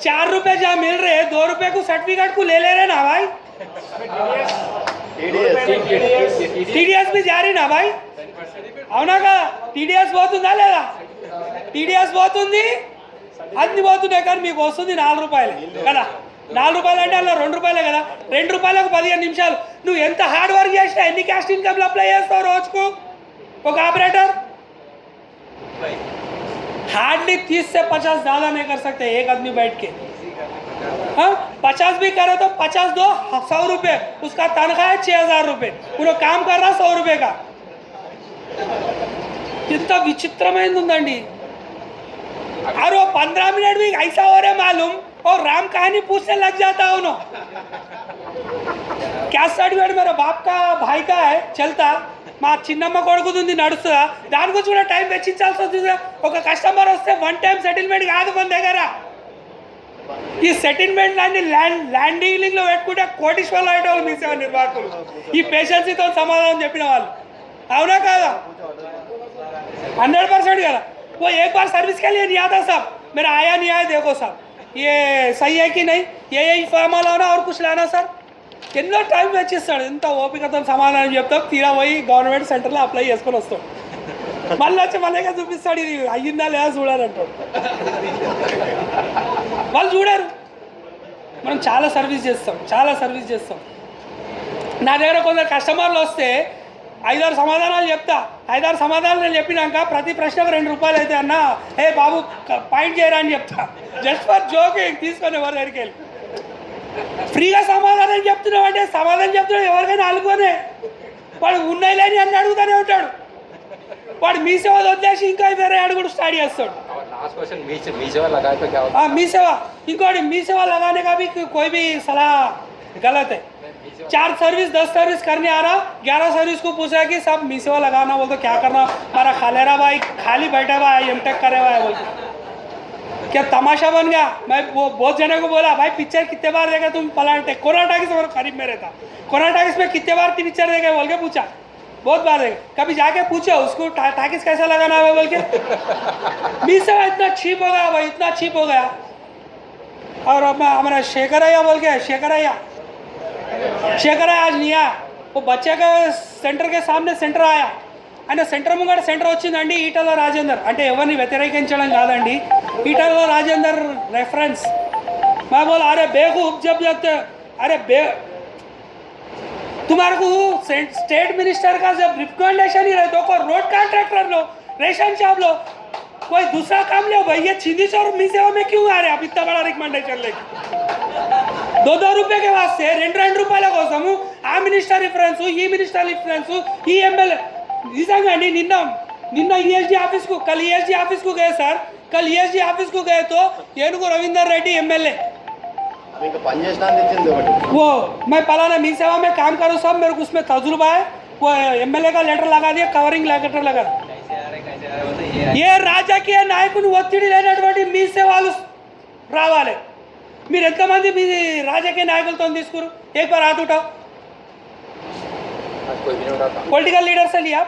4 रुपये जहाँ मिल रहे 2 रुपये को सर्टिफिकेट को ले रहे ना भाई टीडीएस भी जारी ना भाई అవునా కదా టీడీఎస్ పోతుందా లేదా టీడీఎస్ పోతుంది అన్ని పోతున్నాయి కానీ మీకు వస్తుంది 4 రూపాయలు కదా 4 రూపాయలు అంటే అలా 2 రూపాయలే కదా 2 రూపాయలకు 15 నిమిషాలు నువ్వు ఎంత హార్డ్ వర్క్ చేసినా ఎన్ని క్యాస్ట్ ఇన్కమ్లు అప్లై చేస్తావు రోజుకు ఒక ऑपरेटर हार्डली 30 से 50 ज़्यादा नहीं कर सकते एक आदमी बैठ के 50 भी करे तो 50 दो 100 रुपये उसका तनख्वाह है 6,000 रुपये वो काम कर रहा 100 रुपये का कितना विचित्रమైంది ఉందండి और वो 15 मिनट भी ऐसा हो रहा है मालूम और राम कहानी पूछने लग जाता हूँ क्या सर्टिफिकेट मेरा बाप का भाई का है चलता మా చిన్నమ్మ కొడుకుతుంది నడుస్తుందా దాని గురించి కూడా టైం వెచ్చించాల్సి వస్తుంది ఒక కస్టమర్ వస్తే 1 టైం సెటిల్మెంట్ కాదు మన దగ్గర ఈ సెటిల్మెంట్ అన్ని ల్యాండ్ డీలింగ్లో పెట్టుకుంటే కోటీశ్వర్లు అయ్యే వాళ్ళు మీ సేవ నిర్వాహకులు, ఈ పేషెన్సీతో సమాధానం చెప్పిన వాళ్ళు, అవునా కాదా? 100% కదా. वो एक बार सर्विस के लिए नहीं आता साहब, मेरा आया नहीं आया देखो साहब, ये सही है कि नहीं, ये यही ఫార్మా లానా और कुछ लाना సార్. ఎన్నో టైం వెచ్చిస్తాడు, ఎంత ఓపికతో సమాధానం చెప్తాం, తీరా పోయి గవర్నమెంట్ సెంటర్లో అప్లై చేసుకొని వస్తాం, మళ్ళీ వచ్చి మళ్ళీగా చూపిస్తాడు ఇది అయ్యిందా లేదా చూడాలంటాడు. వాళ్ళు చూడరు. మనం చాలా సర్వీస్ చేస్తాం. నా దగ్గర కొందరు కస్టమర్లు వస్తే 5-6 సమాధానాలు చెప్తా. 5-6 సమాధానాలు చెప్పినాక ప్రతి ప్రశ్నకు 2 రూపాయలు అయితే అన్న ఏ బాబు పాయింట్ చేయరా అని చెప్తా. జస్ట్ ఫర్ జోకింగ్, తీసుకొని ఎవరి దగ్గరికి వెళ్ళి ఫ్రీగా సమాధానం చెప్తున్నావు అంటే సమాధానం చెప్తున్నావు ఎవరికైనా అనుకోనే, వాడు ఉన్నాయి లేని అన్ని అడుగుతూనే ఉంటాడు. వాడు మీ సేవ వదిలేసి ఇంకా వేరే అడుగుడు స్టార్ట్ చేస్తాడు. మీ సేవ ఇంకోటి, మీ సేవ लगाने का भी कोई भी सलाह गलत है. 4 सर्विस 10 सर्विस करने आ रहा, 11 सर्विस को पूछा कि सब मी सेवा लगाना, बोल तो क्या करना, हमारा खालेरा भाई खाली बैठा हुआ है, एमटेक करे हुआ है, बोल क्या तमाशा बन गया. मैं वो बहुत जने को बोला भाई पिक्चर कितने बार देखा तुम पलाटे, कोरोना टाकिस मेरे करीब में रहता, कोरोना टाकिस में कितने बार पिक्चर देखे बोल के पूछा, बहुत बार देखे. कभी जाके पूछा उसको टाकिस कैसा लगाना है बोल के. मी सेवा इतना चीप हो गया भाई, इतना चीप हो गया. और अब हमारा शेखरैया बोल के, शेखरैया आज नहीं आया. वो बच्चे का సెంటర్ के सामने సెంటర్ आया, ఆయన సెంటర్ ముంగట సెంటర్ వచ్చిందండి ఈటల రాజేందర్, అంటే ఎవరిని వ్యతిరేకించడం కాదండి, ఈటల రాజేందర్ రెఫరెన్స్. मैं बोला अरे बेवकूफ, जब अरे तुम्हारे को स्टेट मिनिस्टर का जब रिकमेंडेशन ही रहे तो कोई रोड कॉन्ट्रैक्टर लो, रेशन शॉप लो, कोई दूसरा काम लो भाई. ये छिंदी और मी सेवा में क्यों आ रहे आप इतना बड़ा रिकमेंडेशन लेके? 2 रुपये के वास्ते 2 రూపాయల కోసము ఆ మినిస్టర్ రిఫరెన్స్, ఈ మినిస్టర్ రిఫరెన్స్, ఈ ఎమ్మెల్యే. నిజంగా అండి నిన్న ఈఎస్डी ऑफिस को, कल ESG ऑफिस को गए सर, कल ESG ऑफिस को गए तो ఏనుగు రవీందర్ రెడ్డి एमएलए वो मैं पलाना मी सेवा में काम करूँ सब, मेरे को उसमें तजुर्बा है. वो एमएलए का लेटर लगा दिया, कवरिंग लेटर लगा. ये రాజకీయ నాయకుని ఒత్తిడి లేనటువంటి మీ సేవలు రావాలి. మీరు ఎంతమంది మీ రాజకీయ నాయకులతో తీసుకురు? एक बार हाथ उठाओ. పొలిటికల్ లీడర్ से लिया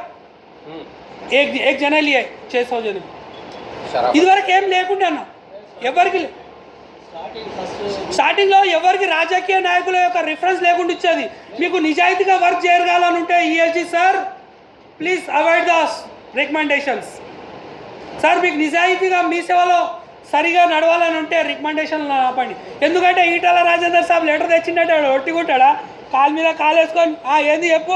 एक जने लिए 600 जन. ఇదివరకు ఏం లేకుండా అన్న ఎవరికి స్టార్టింగ్లో ఎవరికి రాజకీయ నాయకుల యొక్క రిఫరెన్స్ లేకుండా ఇచ్చేది. మీకు నిజాయితీగా వర్క్ చేయగలని ఉంటే ESG sir please avoid the recommendations. Sir మీకు నిజాయితీగా మీ సేవలో సరిగా నడవాలని ఉంటే రికమెండేషన్లు ఆపండి. ఎందుకంటే ఈటల రాజేందర్ సాబ్ లెటర్ తెచ్చిందంటే ఒట్టిగుంటాడా, కాలు మీద కాలు వేసుకొని ఏంది చెప్పు,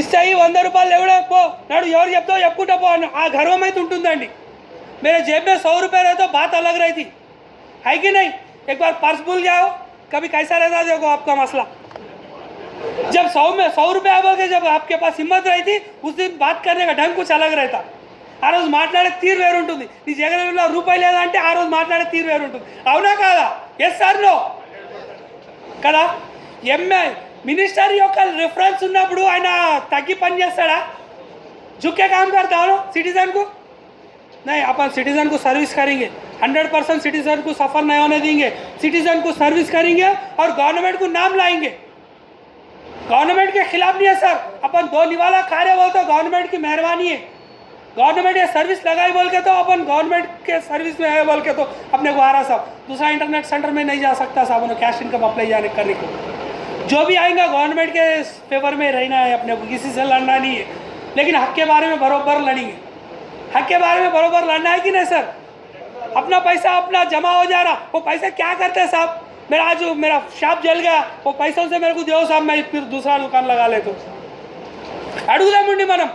ఇస్తాయి 100 రూపాయలు ఎవడో పో నాడు, ఎవరు చెప్తావు చెప్పుకుంటా పో అన్న ఆ గర్వం అయితే ఉంటుందండి. मेरे जेब में 100 रुपये रहे तो बात अलग रही थी, है कि नहीं? एक बार पर्स भूल जाओ, कभी कैसा रहता देखो आपका मसला. जब 100 रुपये बोल के जब आपके पास हिम्मत रही थी, उस दिन बात करने का ढंग कुछ अलग रहता. ఆ రోజు మాట్లాడే తీరు వేరు ఉంటుంది. నీ జగన్ రూపాయి లేదా అంటే ఆ రోజు మాట్లాడే తీరు వేరు ఉంటుంది. అవునా కాదా? ఎస్ సార్ నో కదా? మినిస్టర్ యొక్క రిఫరెన్స్ ఉన్నప్పుడు ఆయన తగ్గి పని చేస్తాడా? झुके काम करता हो सिटीजन को? नहीं, अपन सिटीजन को सर्विस करेंगे, 100% सिटीजन को सफ़र नहीं होने देंगे, सिटीजन को सर्विस करेंगे और गवर्नमेंट को नाम लाएंगे. गवर्नमेंट के खिलाफ नहीं है सर, अपन 2 निवाला कार्य बोल तो गवर्नमेंट की मेहरबानी है. गवर्नमेंट ये सर्विस लगाई बोल के तो अपन गवर्नमेंट के सर्विस में है बोल के तो अपने को आ रहा साहब. दूसरा इंटरनेट सेंटर में नहीं जा सकता साहब, उन्हें कैश इनकम अप्लाई जाने करने को. जो भी आएगा गवर्नमेंट के फेवर में रहना है, अपने को किसी से लड़ना नहीं है, लेकिन हक के बारे में बराबर लड़ेंगे. हक के बारे में बराबर लड़ना है कि नहीं सर? अपना पैसा अपना जमा हो जा रहा, वो पैसा क्या करते हैं साहब? मेरा शॉप जल गया, वो पैसों से मेरे को दो साहब, मैं फिर दूसरा दुकान लगा ले. तो अड़ुदा मुंडी मनम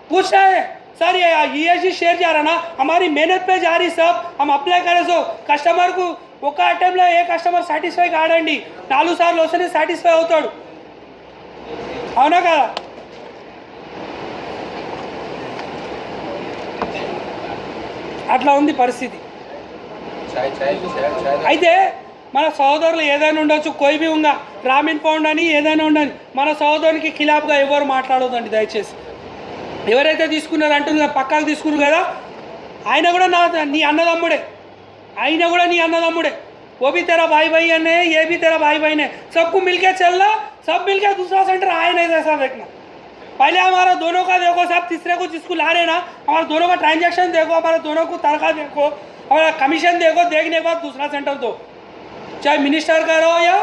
पूछना है सर, ये ESG शेयर जा रहा ना, हमारी मेहनत पे जा रही सब, हम अप्लाई करें सो कस्टमर को ఒక అటెంప్ట్లో ఏ కస్టమర్ సాటిస్ఫై కాడండి, 4 సార్లు వస్తేనే సాటిస్ఫై అవుతాడు. అవునా కదా? అట్లా ఉంది పరిస్థితి. అయితే మన సోదరులు ఏదైనా ఉండొచ్చు, కోయి బి ఉందా గ్రామీణ ఫౌండ్ అని ఏదైనా ఉండని, మన సోదరునికి ఖిలాఫ్గా ఎవరు మాట్లాడొద్దండి దయచేసి. ఎవరైతే తీసుకున్నారు అంటున్నారు పక్కకు తీసుకున్నారు కదా, ఆయన కూడా నీ అన్నదమ్ముడే, आईने కూడా నీ అన్నదమ్ముడే वो भी तेरा भाई बहन है ये भी तेरा भाई बहन है सबको मिलके चलना सब मिलके दूसरा सेंटर आए नहीं जैसा देखना पहले हमारा दोनों का देखो सब तीसरे को जिसको ला रहे ना हमारा दोनों का ट्रांजैक्शन देखो हमारे दोनों को तनख्वाह देखो हमारा कमीशन देखो देखने के बाद दूसरा सेंटर दो चाहे मिनिस्टर करो या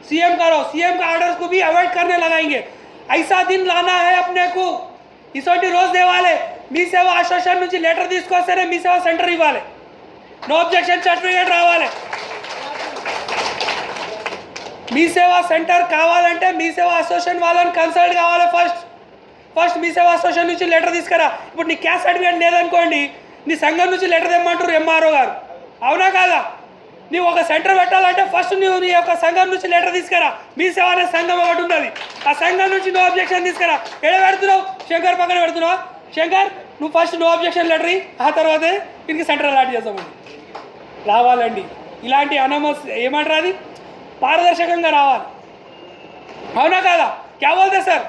सीएम करो सीएम का ऑर्डर्स को भी अवॉइड करने लगाएंगे ऐसा दिन लाना है अपने को ఇసోటి రోజు దేవాలే మీ సేవ అసోసియేషన్ నుంచి లెటర్ తీసుకొస్తేనే మీ సేవ సెంటర్ ఇవ్వాలి నో అబ్జెక్షన్ సర్టిఫికేట్ రావాలి మీ సేవ సెంటర్ కావాలంటే మీ సేవ అసోసియేషన్ వాళ్ళని కన్సల్ట్ కావాలి ఫస్ట్ మీ సేవ అసోసియేషన్ నుంచి లెటర్ తీసుకురా ఇప్పుడు నీ క్యాస్ట్ సర్టిఫికేట్ లేదనుకోండి నీ సంఘం నుంచి లెటర్ తెమ్మంటారు ఎంఆర్ఓ గారు అవునా కాదా నీవు ఒక సెంటర్ పెట్టాలంటే ఫస్ట్ నువ్వు నీ యొక్క సంఘం నుంచి లెటర్ తీసుకురా మీ సేవ అనే సంఘం ఒకటి ఉన్నది ఆ సంఘం నుంచి నో అబ్జెక్షన్ తీసుకురా ఎక్కడ పెడుతున్నావు శంకర్ పక్కన పెడుతున్నావా శంకర్ నువ్వు ఫస్ట్ నో అబ్జెక్షన్ లెటర్ ఆ తర్వాతే దీనికి సెంటర్ అలాట్ చేస్తామండి రావాలండి ఇలాంటి అనమస్ ఏమంటారు అది పారదర్శకంగా రావాలి అవునా కాదా क्या बोलते सर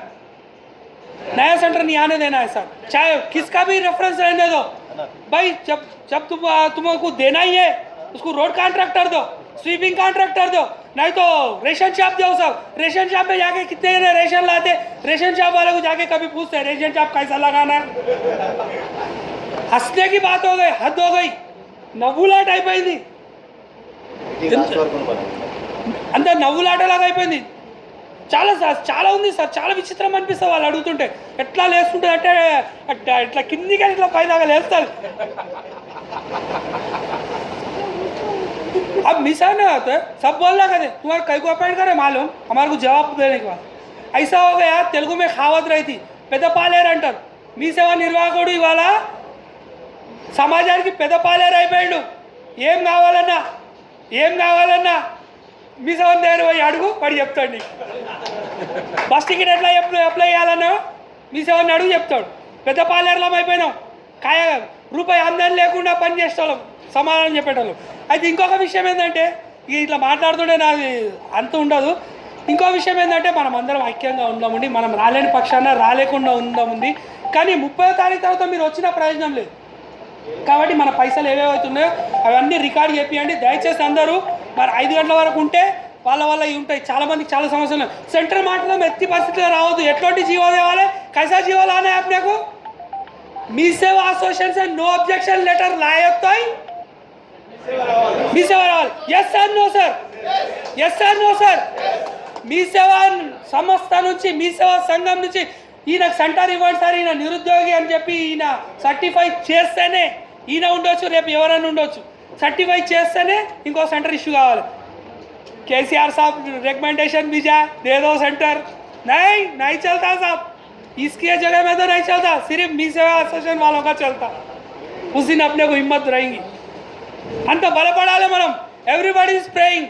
नया सेंटर नहीं आने देना है सर चाहे किसका भी रेफरेंस रहने दो भाई जब तुमको देना ही है उसको रोड कॉन्ट्रैक्टर दो स्वीपिंग कॉन्ट्रैक्टर दो नहीं तो रेशन शॉप दो सब रेशन शॉप में जाके कितने रेशन लाते रेशन शॉप वाले को जाके कभी पूछते रेशन शॉप कैसा लगाना है हंसने की बात हो गई हद हो गई నవ్వులాట అయిపోయింది అంత నవ్వులాటలాగా అయిపోయింది చాలా ఉంది సార్ చాలా విచిత్రం అనిపిస్తుంది వాళ్ళు అడుగుతుంటే ఎట్లా లేస్తుంటుంది అంటే ఇట్లా కిందికి ఇట్లా పైదాకా లేస్తారు अब मिसा नहीं होता सब बोलना कहते तुम्हारे कई को अपॉइंट करे मालूम हमारे को जवाब देने के बाद ऐसा हो गया तेलुगु में खावत रही थी పెద్దపాలేరు అంటారు మీ సేవ నిర్వాహకుడు ఇవాళ సమాజానికి పెద్దపాలేరు అయిపోయాడు ఏం కావాలన్నా మీ సేవ దగ్గర పోయి అడుగు వాడు చెప్తాడు నీకు బస్ టికెట్ ఎట్లా అప్లై చేయాలన్నా మీ సేవని అడుగు చెప్తాడు పెద్దపాలేరులం అయిపోయినాం కాయ రూపాయి ఆమ్దాని లేకుండా పని చేసేవాళ్ళం సమాధానం చెప్పేటోళ్ళు అయితే ఇంకొక విషయం ఏంటంటే ఇట్లా మాట్లాడుతుంటే నాది అంత ఉండదు ఇంకో విషయం ఏంటంటే మనం అందరం ఐక్యంగా ఉందామండి మనం రాలేని పక్షాన రాలేకుండా ఉందాముంది కానీ 30వ తారీఖు తర్వాత మీరు వచ్చిన ప్రయోజనం లేదు కాబట్టి మన పైసలు ఏవేవైతున్నాయో అవన్నీ రికార్డ్ చేపియండి దయచేసి అందరూ మరి 5 గంటల వరకు ఉంటే వాళ్ళ ఇవి ఉంటాయి చాలామందికి చాలా సమస్యలు సెంట్రల్ మాట్లాడడం ఎత్తి పరిస్థితిలో రావద్దు ఎటువంటి జీవో తేవాలి कैसा जीवो लाना है अपने को मी सेवा एसोसिएशन से नो ऑब्जेक्शन लेटर लाए तो मी सेवा यस सर नो सर మీ సేవ సంస్థ నుంచి మీ సేవ సంఘం నుంచి ఈయన సెంటర్ ఇవ్వండి సార్ ఈయన నిరుద్యోగి అని చెప్పి ఈయన సర్టిఫై చేస్తేనే ఈయన ఉండొచ్చు రేపు ఎవరైనా ఉండొచ్చు సర్టిఫై చేస్తేనే ఇంకో సెంటర్ ఇష్యూ కావాలి కేसीआर साहब रिकमेंडेशन भेजा दे दो सेंटर नहीं चलता साहब इसकी जगह में तो नहीं चलता सिर्फ मी सेवा एसोसिएशन वालों का चलता उस दिन अपने को हिम्मत रहेंगी अंत बलपड़ाले మనం एवरीबॉडी इज प्रेइंग